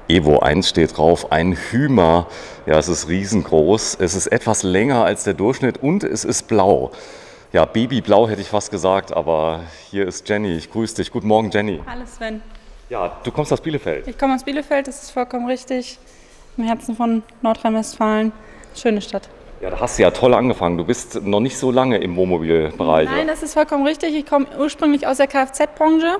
Evo 1 steht drauf, ein Hymer. Ja, es ist riesengroß. Es ist etwas länger als der Durchschnitt und es ist blau. Ja, Babyblau hätte ich fast gesagt, aber hier ist Jenny. Ich grüße dich. Guten Morgen, Jenny. Hallo Sven. Ja, du kommst aus Bielefeld. Ich komme aus Bielefeld, das ist vollkommen richtig. Im Herzen von Nordrhein-Westfalen. Schöne Stadt. Ja, da hast du ja toll angefangen. Du bist noch nicht so lange im Wohnmobilbereich. Nein, das ist vollkommen richtig. Ich komme ursprünglich aus der Kfz-Branche,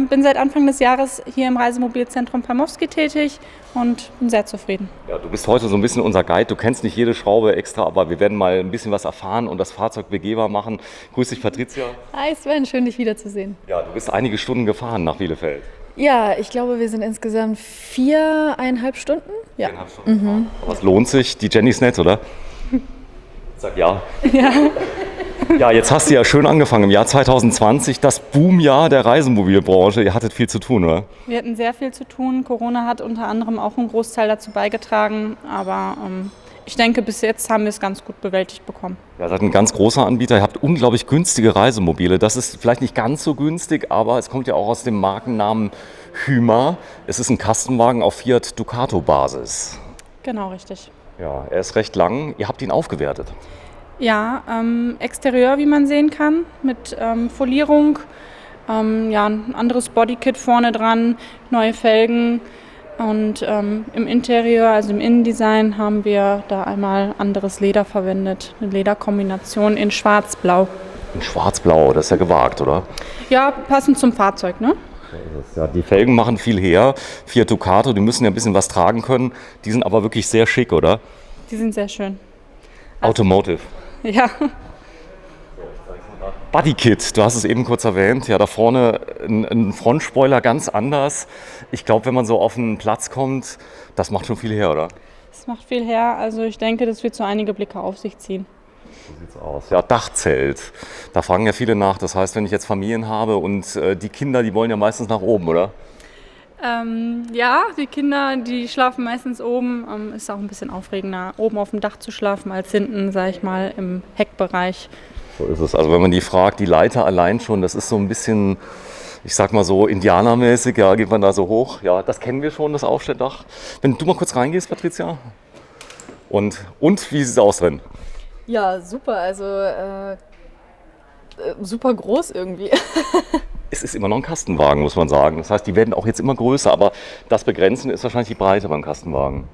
bin seit Anfang des Jahres hier im Reisemobilzentrum Palmowski tätig und bin sehr zufrieden. Ja, du bist heute so ein bisschen unser Guide. Du kennst nicht jede Schraube extra, aber wir werden mal ein bisschen was erfahren und das Fahrzeug begehbar machen. Grüß dich, Patricia. Hi Sven, schön dich wiederzusehen. Ja, du bist einige Stunden gefahren nach Bielefeld. Ja, ich glaube, wir sind insgesamt 4,5 Stunden. Ja. 4,5 Stunden gefahren. Aber es lohnt sich. Die Jenny ist nett, oder? Sag ja. Ja. Ja, jetzt hast du ja schön angefangen im Jahr 2020, das Boomjahr der Reisemobilbranche. Ihr hattet viel zu tun, oder? Wir hatten sehr viel zu tun. Corona hat unter anderem auch einen Großteil dazu beigetragen, aber ich denke, bis jetzt haben wir es ganz gut bewältigt bekommen. Ja, ihr seid ein ganz großer Anbieter. Ihr habt unglaublich günstige Reisemobile. Das ist vielleicht nicht ganz so günstig, aber es kommt ja auch aus dem Markennamen Hymer. Es ist ein Kastenwagen auf Fiat Ducato-Basis. Genau, richtig. Ja, er ist recht lang. Ihr habt ihn aufgewertet. Ja, Exterieur, wie man sehen kann, mit Folierung, ja, ein anderes Bodykit vorne dran, neue Felgen und im Interieur, also im Innendesign, haben wir da einmal anderes Leder verwendet, eine Lederkombination in schwarz-blau. In schwarz-blau, das ist ja gewagt, oder? Ja, passend zum Fahrzeug, ne? Ja, die Felgen machen viel her. Fiat Ducato, die müssen ja ein bisschen was tragen können. Die sind aber wirklich sehr schick, oder? Die sind sehr schön. Automotive. Ja. Bodykit, du hast es eben kurz erwähnt. Ja, da vorne ein Frontspoiler ganz anders. Ich glaube, wenn man so auf einen Platz kommt, das macht schon viel her, oder? Das macht viel her, also ich denke, das wird so einige Blicke auf sich ziehen. So sieht's aus. Ja, Dachzelt. Da fragen ja viele nach. Das heißt, wenn ich jetzt Familien habe und die Kinder, die wollen ja meistens nach oben, oder? Ja, die Kinder, die schlafen meistens oben. Ist auch ein bisschen aufregender, oben auf dem Dach zu schlafen, als hinten, sag ich mal, im Heckbereich. So ist es. Also wenn man die fragt, die Leiter allein schon, das ist so ein bisschen, ich sag mal so, indianermäßig. Ja, geht man da so hoch. Ja, das kennen wir schon, das Aufstelldach. Wenn du mal kurz reingehst, Patricia. Und wie sieht es aus drin? Ja, super. Also super groß irgendwie. Es ist immer noch ein Kastenwagen, muss man sagen. Das heißt, die werden auch jetzt immer größer, aber das Begrenzen ist wahrscheinlich die Breite beim Kastenwagen.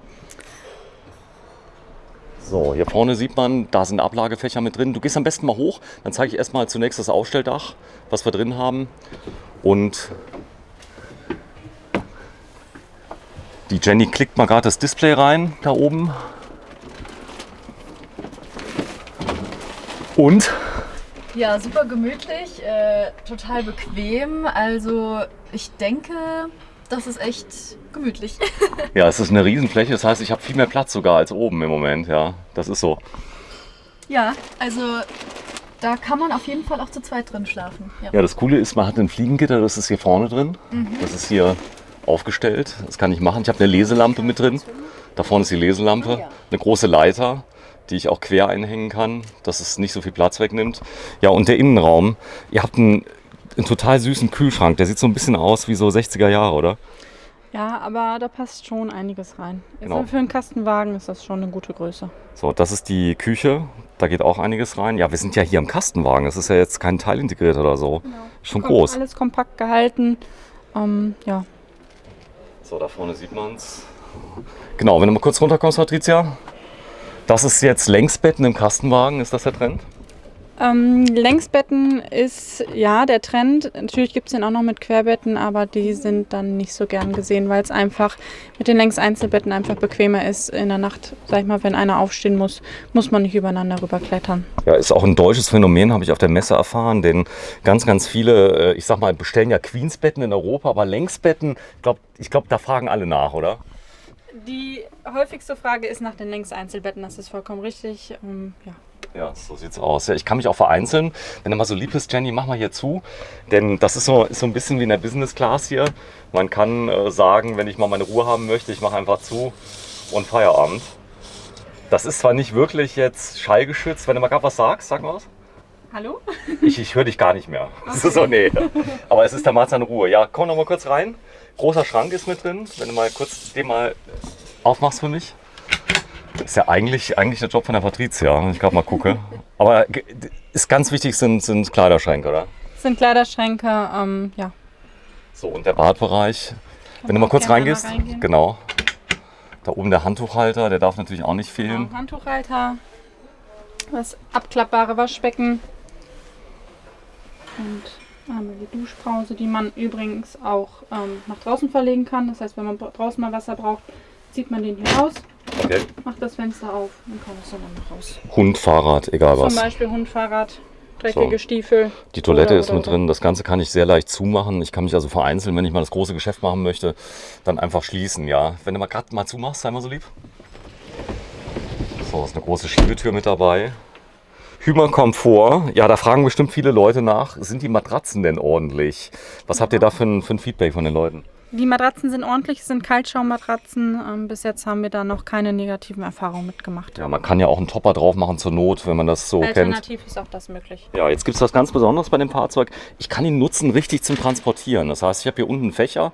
So, hier vorne sieht man, da sind Ablagefächer mit drin. Du gehst am besten mal hoch, dann zeige ich erstmal zunächst das Aufstelldach, was wir drin haben. Und die Jenny klickt mal gerade das Display rein, da oben. Und? Ja, super gemütlich, total bequem. Also ich denke, das ist echt gemütlich. Ja, es ist eine Riesenfläche, das heißt, ich habe viel mehr Platz sogar als oben im Moment. Ja, das ist so. Ja, also da kann man auf jeden Fall auch zu zweit drin schlafen. Ja, das Coole ist, man hat ein Fliegengitter, das ist hier vorne drin. Das ist hier aufgestellt, das kann ich machen. Ich habe eine Leselampe mit drin. Da vorne ist die Leselampe, eine große Leiter, die ich auch quer einhängen kann, dass es nicht so viel Platz wegnimmt. Ja, und der Innenraum. Ihr habt einen total süßen Kühlschrank. Der sieht so ein bisschen aus wie so 60er Jahre, oder? Ja, aber da passt schon einiges rein. Genau. Also für einen Kastenwagen ist das schon eine gute Größe. So, das ist die Küche. Da geht auch einiges rein. Ja, wir sind ja hier im Kastenwagen. Das ist ja jetzt kein Teil integriert oder so. Genau. Schon groß. Alles kompakt gehalten. Ja. So, da vorne sieht man es. Genau, wenn du mal kurz runterkommst, Patricia. Das ist jetzt Längsbetten im Kastenwagen. Ist das der Trend? Längsbetten ist ja der Trend. Natürlich gibt es den auch noch mit Querbetten, aber die sind dann nicht so gern gesehen, weil es einfach mit den Längseinzelbetten einfach bequemer ist. In der Nacht, sag ich mal, wenn einer aufstehen muss, muss man nicht übereinander rüberklettern. Ja, ist auch ein deutsches Phänomen, habe ich auf der Messe erfahren, denn ganz, ganz viele, ich sag mal, bestellen ja Queensbetten in Europa, aber Längsbetten, ich glaube, da fragen alle nach, oder? Die häufigste Frage ist nach den Längseinzelbetten, das ist vollkommen richtig. Ja. Ja, so sieht's aus. Ja, ich kann mich auch vereinzeln. Wenn du mal so lieb bist, Jenny, mach mal hier zu. Denn das ist so ein bisschen wie in der Business Class hier. Man kann sagen, wenn ich mal meine Ruhe haben möchte, ich mache einfach zu und Feierabend. Das ist zwar nicht wirklich jetzt schallgeschützt. Wenn du mal gerade was sagst, sag mal was. Hallo? Ich höre dich gar nicht mehr. Okay. So, nee. Aber es ist der Marzahn Ruhe. Ja, komm noch mal kurz rein. Großer Schrank ist mit drin. Wenn du mal kurz den mal aufmachst für mich. Ist ja eigentlich der Job von der Patricia, wenn ich gerade mal gucke. Aber ist ganz wichtig, sind Kleiderschränke, oder? Das sind Kleiderschränke, ja. So, und der Badbereich. Wenn du mal kurz reingehst, genau. Da oben der Handtuchhalter, der darf natürlich auch nicht fehlen. Genau, Handtuchhalter, das abklappbare Waschbecken und einmal die Duschbrause, die man übrigens auch nach draußen verlegen kann. Das heißt, wenn man draußen mal Wasser braucht, zieht man den hier raus, Okay. macht das Fenster auf und kann es dann noch raus. Hund, Fahrrad, egal was. Zum Beispiel Hund, Fahrrad, dreckige Stiefel. Die Toilette ist mit so. drin. Das Ganze kann ich sehr leicht zumachen. Ich kann mich also vereinzeln, wenn ich mal das große Geschäft machen möchte, dann einfach schließen. Ja, wenn du mal gerade mal zumachst, sei mal so lieb. So, ist eine große Schiebetür mit dabei. Hümer-Komfort. Ja, da fragen bestimmt viele Leute nach, sind die Matratzen denn ordentlich? Was habt ihr da für ein Feedback von den Leuten? Die Matratzen sind ordentlich, sind Kaltschaummatratzen. Bis jetzt haben wir da noch keine negativen Erfahrungen mitgemacht. Ja, man kann ja auch einen Topper drauf machen zur Not, wenn man das so kennt. Alternativ ist auch das möglich. Ja, jetzt gibt es was ganz Besonderes bei dem Fahrzeug. Ich kann ihn nutzen richtig zum Transportieren. Das heißt, ich habe hier unten einen Fächer,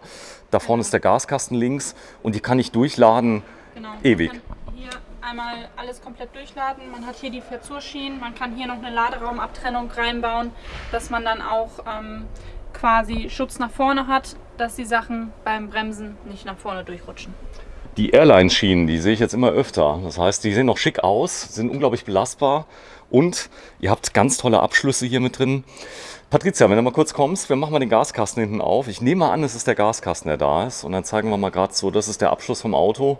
da vorne ist der Gaskasten links und die kann ich durchladen Genau. ewig. Man kann hier einmal alles komplett durchladen. Man hat hier die Verzursschienen. Man kann hier noch eine Laderaumabtrennung reinbauen, dass man dann auch quasi Schutz nach vorne hat, dass die Sachen beim Bremsen nicht nach vorne durchrutschen. Die Airline-Schienen, die sehe ich jetzt immer öfter. Das heißt, die sehen noch schick aus, sind unglaublich belastbar und ihr habt ganz tolle Abschlüsse hier mit drin. Patricia, wenn du mal kurz kommst, wir machen mal den Gaskasten hinten auf. Ich nehme mal an, es ist der Gaskasten, der da ist. Und dann zeigen wir mal gerade so, das ist der Abschluss vom Auto.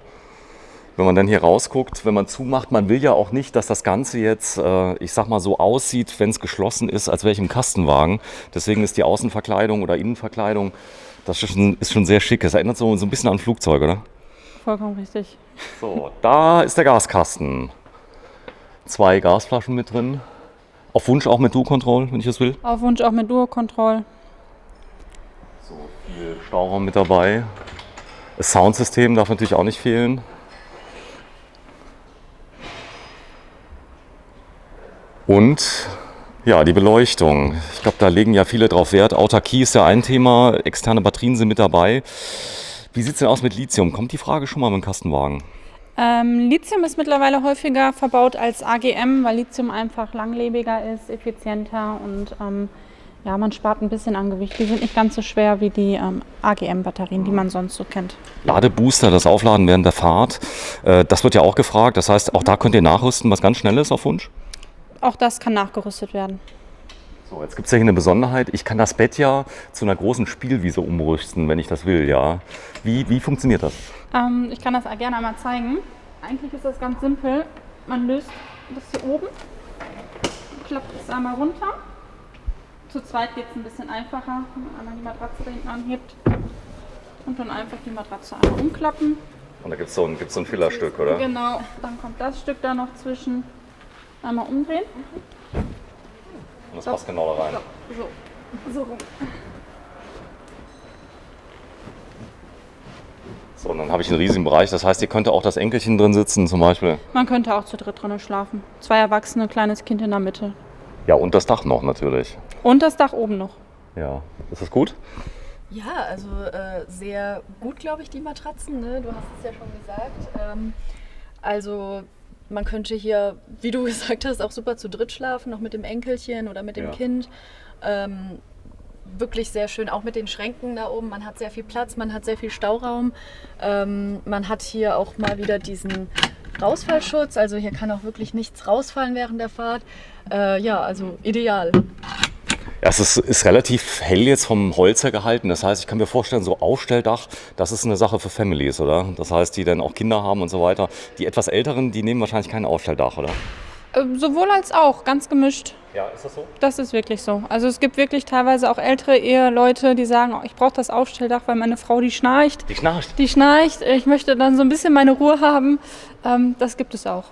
Wenn man dann hier rausguckt, wenn man zumacht, man will ja auch nicht, dass das Ganze jetzt, ich sag mal so aussieht, wenn es geschlossen ist, als wäre ich im Kastenwagen. Deswegen ist die Außenverkleidung oder Innenverkleidung, das ist schon sehr schick. Es erinnert so ein bisschen an ein Flugzeug, oder? Vollkommen richtig. So, da ist der Gaskasten. 2 Gasflaschen mit drin. Auf Wunsch auch mit Duo-Control, wenn ich das will. Auf Wunsch auch mit Duo-Control. So, viel Stauraum mit dabei. Das Soundsystem darf natürlich auch nicht fehlen. Und ja, die Beleuchtung. Ich glaube, da legen ja viele drauf Wert. Autarkie ist ja ein Thema, externe Batterien sind mit dabei. Wie sieht es denn aus mit Lithium? Kommt die Frage schon mal mit dem Kastenwagen? Lithium ist mittlerweile häufiger verbaut als AGM, weil Lithium einfach langlebiger ist, effizienter und ja, man spart ein bisschen an Gewicht. Die sind nicht ganz so schwer wie die AGM-Batterien, die man sonst so kennt. Ladebooster, das Aufladen während der Fahrt, das wird ja auch gefragt. Das heißt, auch da könnt ihr nachrüsten, was ganz schnell ist auf Wunsch? Auch das kann nachgerüstet werden. So, jetzt gibt es ja hier eine Besonderheit. Ich kann das Bett ja zu einer großen Spielwiese umrüsten, wenn ich das will. Ja. Wie funktioniert das? Ich kann das gerne einmal zeigen. Eigentlich ist das ganz simpel. Man löst das hier oben, klappt es einmal runter. Zu zweit geht es ein bisschen einfacher, wenn man einmal die Matratze da hinten anhebt und dann einfach die Matratze einmal umklappen. Und da gibt es so ein Fillerstück, oder? Genau, dann kommt das Stück da noch zwischen. Einmal umdrehen. Und das passt genau da rein. So rum. So, und dann habe ich einen riesigen Bereich. Das heißt, hier könnte auch das Enkelchen drin sitzen zum Beispiel. Man könnte auch zu dritt drinnen schlafen. 2 Erwachsene, kleines Kind in der Mitte. Ja, und das Dach noch natürlich. Und das Dach oben noch. Ja, ist das gut? Ja, also sehr gut, glaube ich, die Matratzen. Ne? Du hast es ja schon gesagt. Also man könnte hier, wie du gesagt hast, auch super zu dritt schlafen, auch mit dem Enkelchen oder mit dem Kind. Wirklich sehr schön, auch mit den Schränken da oben. Man hat sehr viel Platz, man hat sehr viel Stauraum. Man hat hier auch mal wieder diesen Rausfallschutz. Also hier kann auch wirklich nichts rausfallen während der Fahrt. Ja, also ideal. Ja, es ist relativ hell jetzt vom Holz her gehalten. Das heißt, ich kann mir vorstellen, so Aufstelldach, das ist eine Sache für Families, oder? Das heißt, die dann auch Kinder haben und so weiter. Die etwas Älteren, die nehmen wahrscheinlich kein Aufstelldach, oder? Sowohl als auch, ganz gemischt. Ja, ist das so? Das ist wirklich so. Also es gibt wirklich teilweise auch ältere Eheleute, die sagen, oh, ich brauche das Aufstelldach, weil meine Frau, die schnarcht. Die schnarcht? Die schnarcht. Ich möchte dann so ein bisschen meine Ruhe haben. Das gibt es auch.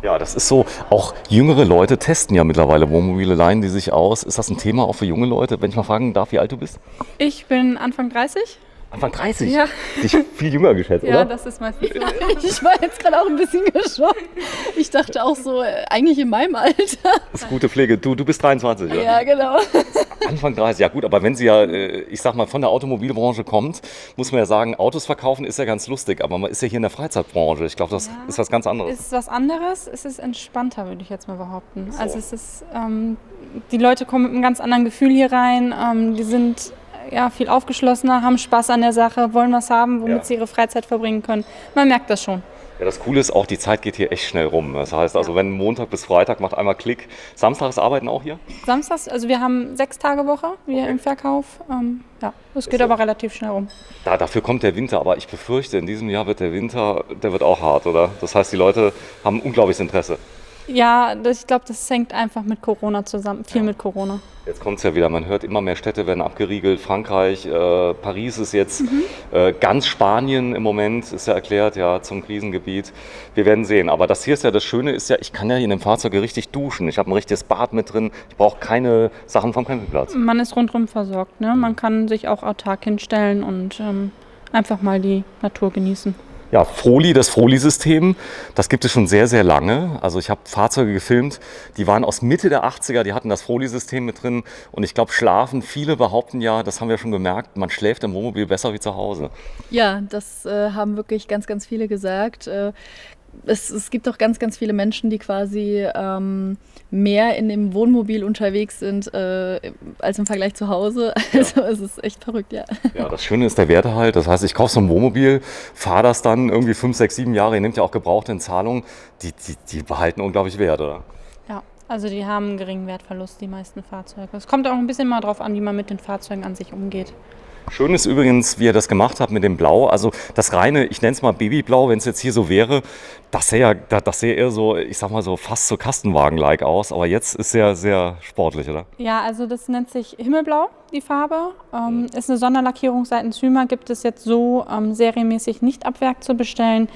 Ja, das ist so. Auch jüngere Leute testen ja mittlerweile Wohnmobile, leihen die sich aus. Ist das ein Thema auch für junge Leute? Wenn ich mal fragen darf, wie alt du bist? Ich bin Anfang 30. Anfang 30? Ja. Dich viel jünger geschätzt, Ja, oder? das ist meistens so. Ich war jetzt gerade auch ein bisschen geschockt. Ich dachte auch so, eigentlich in meinem Alter. Das ist gute Pflege. Du bist 23, oder? Ja, genau. Anfang 30, ja gut, aber wenn sie ja, ich sag mal, von der Automobilbranche kommt, muss man ja sagen, Autos verkaufen ist ja ganz lustig, aber man ist ja hier in der Freizeitbranche. Ich glaube, das ist was ganz anderes. Es ist was anderes, es ist entspannter, würde ich jetzt mal behaupten. Also es ist, die Leute kommen mit einem ganz anderen Gefühl hier rein, die sind ja, viel aufgeschlossener, haben Spaß an der Sache, wollen was haben, womit sie ihre Freizeit verbringen können. Man merkt das schon. Ja, das Coole ist auch, die Zeit geht hier echt schnell rum. Das heißt also, wenn Montag bis Freitag macht einmal Klick. Samstags arbeiten auch hier? Samstags, also wir haben 6 Tage Woche wir im Verkauf. Ja, es geht aber relativ schnell rum. Dafür kommt der Winter, aber ich befürchte, in diesem Jahr wird der Winter, der wird auch hart, oder? Das heißt, die Leute haben unglaubliches Interesse. Ja, ich glaube, das hängt einfach mit Corona zusammen, viel mit Corona. Jetzt kommt es ja wieder, man hört immer mehr Städte werden abgeriegelt, Frankreich, Paris ist jetzt, ganz Spanien im Moment ist ja erklärt, ja, zum Krisengebiet. Wir werden sehen, aber das hier ist ja, das Schöne ist ja, ich kann ja hier in dem Fahrzeug richtig duschen, ich habe ein richtiges Bad mit drin, ich brauche keine Sachen vom Campingplatz. Man ist rundherum versorgt, ne? Man kann sich auch autark hinstellen und einfach mal die Natur genießen. Ja, Froli, das Froli-System, das gibt es schon sehr, sehr lange. Also ich habe Fahrzeuge gefilmt, die waren aus Mitte der 80er, die hatten das Froli-System mit drin. Und ich glaube, schlafen, viele behaupten ja, das haben wir schon gemerkt, man schläft im Wohnmobil besser wie zu Hause. Ja, das haben wirklich ganz, ganz viele gesagt. Es gibt auch ganz, ganz viele Menschen, die quasi mehr in dem Wohnmobil unterwegs sind als im Vergleich zu Hause. Also es ist echt verrückt, ja. Ja, das Schöne ist der Wertehalt. Das heißt, ich kaufe so ein Wohnmobil, fahre das dann irgendwie 5, 6, 7 Jahre, ihr nehmt ja auch Gebrauchte in Zahlung, die behalten unglaublich Wert, oder? Ja, also die haben einen geringen Wertverlust, die meisten Fahrzeuge. Es kommt auch ein bisschen mal drauf an, wie man mit den Fahrzeugen an sich umgeht. Schön ist übrigens, wie ihr das gemacht habt mit dem Blau. Also das reine, ich nenne es mal Babyblau, wenn es jetzt hier so wäre, das sähe eher so, ich sag mal so, fast so Kastenwagen-like aus. Aber jetzt ist sehr, sehr sportlich, oder? Ja, also das nennt sich Himmelblau, die Farbe. Ist eine Sonderlackierung seitens Hymer, gibt es jetzt so serienmäßig nicht ab Werk zu bestellen.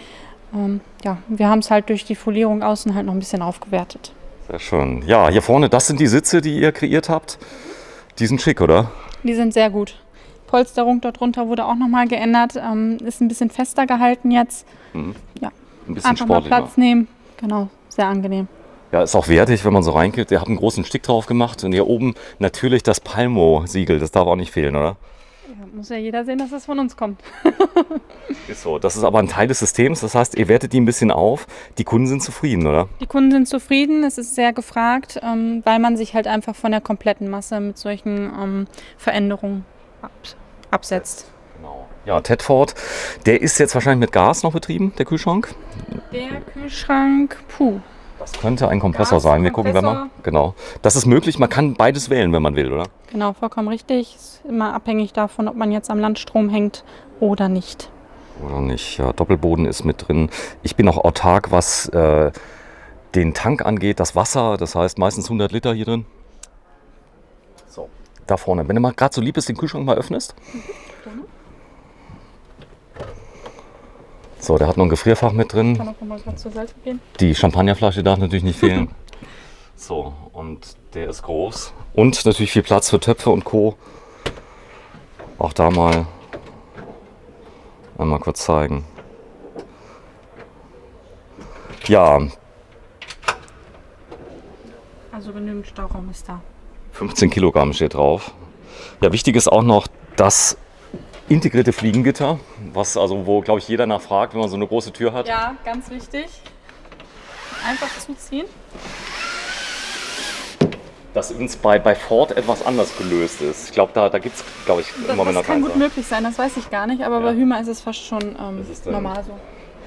Ja, wir haben es halt durch die Folierung außen halt noch ein bisschen aufgewertet. Sehr schön. Ja, hier vorne, das sind die Sitze, die ihr kreiert habt. Die sind schick, oder? Die sind sehr gut. Polsterung dort drunter wurde auch nochmal geändert. Ist ein bisschen fester gehalten jetzt. Ja. Ein bisschen Einfach mal sportlicher. Platz nehmen. Genau, sehr angenehm. Ja, ist auch wertig, wenn man so reingeht. Ihr habt einen großen Stick drauf gemacht. Und hier oben natürlich das Palmo-Siegel. Das darf auch nicht fehlen, oder? Ja, muss ja jeder sehen, dass das von uns kommt. Ist so. Das ist aber ein Teil des Systems. Das heißt, ihr wertet die ein bisschen auf. Die Kunden sind zufrieden, oder? Die Kunden sind zufrieden, es ist sehr gefragt, weil man sich halt einfach von der kompletten Masse mit solchen Veränderungen absetzt. Genau. Ja, Tedford, der ist jetzt wahrscheinlich mit Gas noch betrieben, der Kühlschrank. Der Kühlschrank, Das könnte ein Kompressor Gas, sein. Wir gucken, wenn Kompressor. man. Genau. Das ist möglich. Man kann beides wählen, wenn man will, oder? Genau, vollkommen richtig. Ist immer abhängig davon, ob man jetzt am Landstrom hängt oder nicht. Oder nicht. Ja, Doppelboden ist mit drin. Ich bin auch autark, was den Tank angeht, das Wasser. Das heißt meistens 100 Liter hier drin. So, da vorne. Wenn du mal gerade so lieb bist, den Kühlschrank mal öffnest. So, der hat noch ein Gefrierfach mit drin. Kann auch noch mal kurz zur Seite gehen. Die Champagnerflasche darf natürlich nicht fehlen. So, und der ist groß. Und natürlich viel Platz für Töpfe und Co. Auch da mal einmal kurz zeigen. Ja, Also genügend Stauraum ist da. 15 Kilogramm steht drauf. Ja, wichtig ist auch noch das integrierte Fliegengitter, was also, wo glaube ich jeder nachfragt, wenn man so eine große Tür hat. Ja, ganz wichtig. Einfach zuziehen. Das übrigens bei Ford etwas anders gelöst ist. Ich glaube, da gibt es, glaube ich, im Moment noch Das kann keins. gut möglich sein, das weiß ich gar nicht, aber bei Hymer ist es fast schon normal so.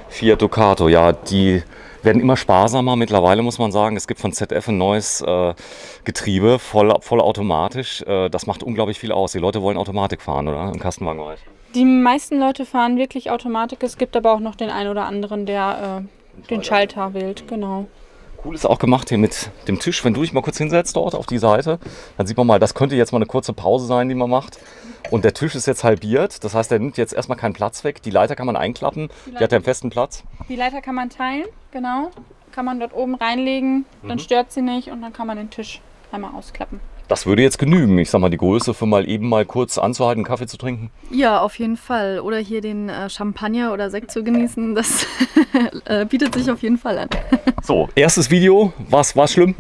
Fiat Ducato, ja, die werden immer sparsamer mittlerweile, muss man sagen. Es gibt von ZF ein neues Getriebe, vollautomatisch. Das macht unglaublich viel aus. Die Leute wollen Automatik fahren, oder? Im Kastenwagenbereich. Die meisten Leute fahren wirklich Automatik. Es gibt aber auch noch den einen oder anderen, der den Schalter wählt. Genau. Cool ist auch gemacht hier mit dem Tisch. Wenn du dich mal kurz hinsetzt dort auf die Seite, dann sieht man mal, das könnte jetzt mal eine kurze Pause sein, die man macht. Und der Tisch ist jetzt halbiert. Das heißt, der nimmt jetzt erstmal keinen Platz weg. Die Leiter kann man einklappen. Die hat ja einen festen Platz. Die Leiter kann man teilen, genau. Kann man dort oben reinlegen, dann stört sie nicht und dann kann man den Tisch einmal ausklappen. Das würde jetzt genügen. Ich sag mal, die Größe für mal kurz anzuhalten, Kaffee zu trinken. Ja, auf jeden Fall. Oder hier den Champagner oder Sekt zu genießen, das bietet sich auf jeden Fall an. So, erstes Video. War's schlimm?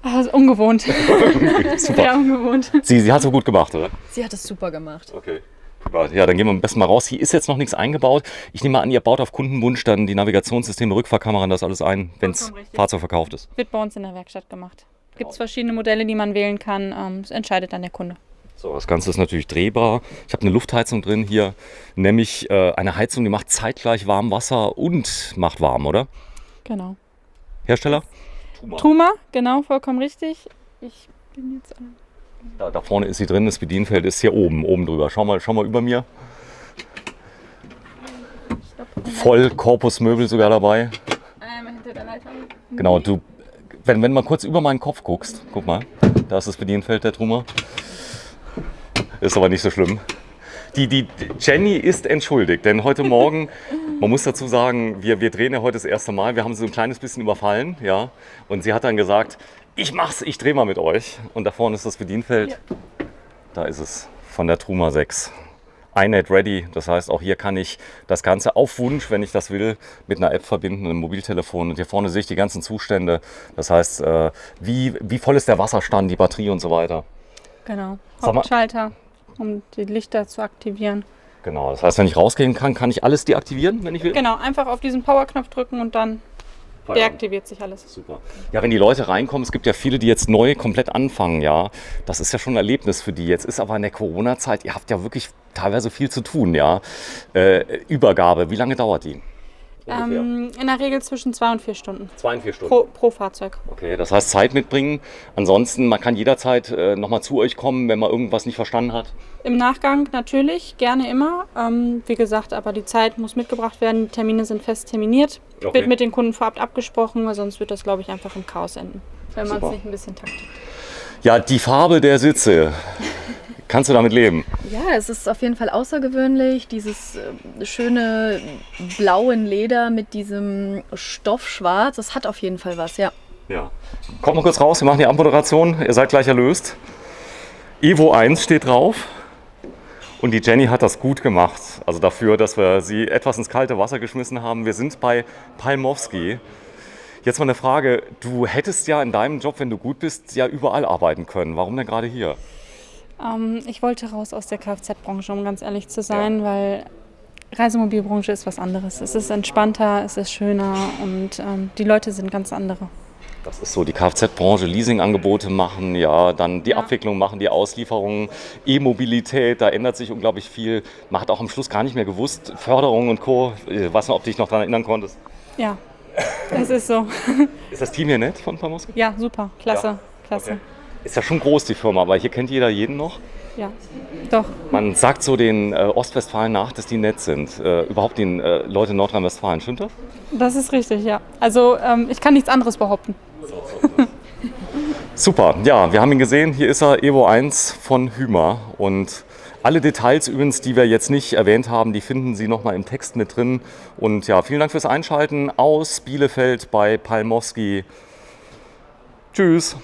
Das ist ungewohnt. Super. Sehr ungewohnt. Sie hat es so gut gemacht, oder? Sie hat es super gemacht. Okay. Ja, dann gehen wir am besten mal raus. Hier ist jetzt noch nichts eingebaut. Ich nehme mal an, ihr baut auf Kundenwunsch dann die Navigationssysteme, Rückfahrkameras, das alles ein, wenn das Fahrzeug verkauft ist. Wird bei uns in der Werkstatt gemacht. Gibt es verschiedene Modelle, die man wählen kann. Das entscheidet dann der Kunde. So, das Ganze ist natürlich drehbar. Ich habe eine Luftheizung drin hier, nämlich eine Heizung, die macht zeitgleich warm Wasser und macht warm, oder? Genau. Hersteller? Truma, genau, vollkommen richtig. Ich bin jetzt Da vorne ist sie drin, das Bedienfeld ist hier oben drüber. Schau mal über mir. Voll Korpusmöbel sogar dabei. hinter der Leiter. Genau, wenn du mal kurz über meinen Kopf guckst, guck mal, da ist das Bedienfeld der Truma. Ist aber nicht so schlimm. Die Jenny ist entschuldigt, denn heute Morgen, man muss dazu sagen, wir drehen ja heute das erste Mal, wir haben sie so ein kleines bisschen überfallen, ja, und sie hat dann gesagt, ich mach's, ich drehe mal mit euch. Und da vorne ist das Bedienfeld, da ist es, von der Truma 6. iNet Ready, das heißt, auch hier kann ich das Ganze auf Wunsch, wenn ich das will, mit einer App verbinden, einem Mobiltelefon. Und hier vorne sehe ich die ganzen Zustände, das heißt, wie voll ist der Wasserstand, die Batterie und so weiter. Genau, Sag mal- Hauptschalter, um die Lichter zu aktivieren. Genau, das heißt, wenn ich rausgehen kann, kann ich alles deaktivieren, wenn ich will? Genau, einfach auf diesen Powerknopf drücken und dann deaktiviert sich alles. Super. Ja, wenn die Leute reinkommen, es gibt ja viele, die jetzt neu komplett anfangen, ja. Das ist ja schon ein Erlebnis für die. Jetzt ist aber in der Corona-Zeit, ihr habt ja wirklich teilweise viel zu tun, ja. Übergabe, wie lange dauert die? In der Regel zwischen 2 und 4 Stunden 2-4 Stunden. pro Fahrzeug. Okay, das heißt Zeit mitbringen. Ansonsten, man kann jederzeit nochmal zu euch kommen, wenn man irgendwas nicht verstanden hat. Im Nachgang natürlich, gerne immer. Wie gesagt, aber die Zeit muss mitgebracht werden. Die Termine sind fest terminiert. Okay. Wird mit den Kunden vorab abgesprochen, weil sonst wird das, glaube ich, einfach im Chaos enden. Wenn man es Super. nicht ein bisschen taktet. Ja, die Farbe der Sitze. Kannst du damit leben? Ja, es ist auf jeden Fall außergewöhnlich, dieses schöne blauen Leder mit diesem Stoffschwarz, das hat auf jeden Fall was, ja. Ja. Kommt mal kurz raus, wir machen die Abmoderation. Ihr seid gleich erlöst. Evo 1 steht drauf. Und die Jenny hat das gut gemacht. Also dafür, dass wir sie etwas ins kalte Wasser geschmissen haben. Wir sind bei Palmowski. Jetzt mal eine Frage. Du hättest ja in deinem Job, wenn du gut bist, ja überall arbeiten können. Warum denn gerade hier? Ich wollte raus aus der Kfz-Branche, um ganz ehrlich zu sein, weil Reisemobilbranche ist was anderes. Es ist entspannter, es ist schöner und die Leute sind ganz andere. Das ist so, die Kfz-Branche, Leasingangebote machen, ja, dann die Abwicklung machen, die Auslieferungen, E-Mobilität, da ändert sich unglaublich viel. Man hat auch am Schluss gar nicht mehr gewusst, Förderung und Co. Ich weiß nicht, ob du dich noch daran erinnern konntest. Ja, es ist so. Ist das Team hier nett von Palmowski? Ja, super, klasse, Ja. klasse. Okay. Ist ja schon groß, die Firma, aber hier kennt jeder jeden noch. Ja, doch. Man sagt so den Ostwestfalen nach, dass die nett sind. Überhaupt den Leute in Nordrhein-Westfalen, stimmt das? Das ist richtig, ja. Also ich kann nichts anderes behaupten. Super, ja, wir haben ihn gesehen. Hier ist er, Evo 1 von Hymer. Und alle Details übrigens, die wir jetzt nicht erwähnt haben, die finden Sie nochmal im Text mit drin. Und ja, vielen Dank fürs Einschalten aus Bielefeld bei Palmowski. Tschüss.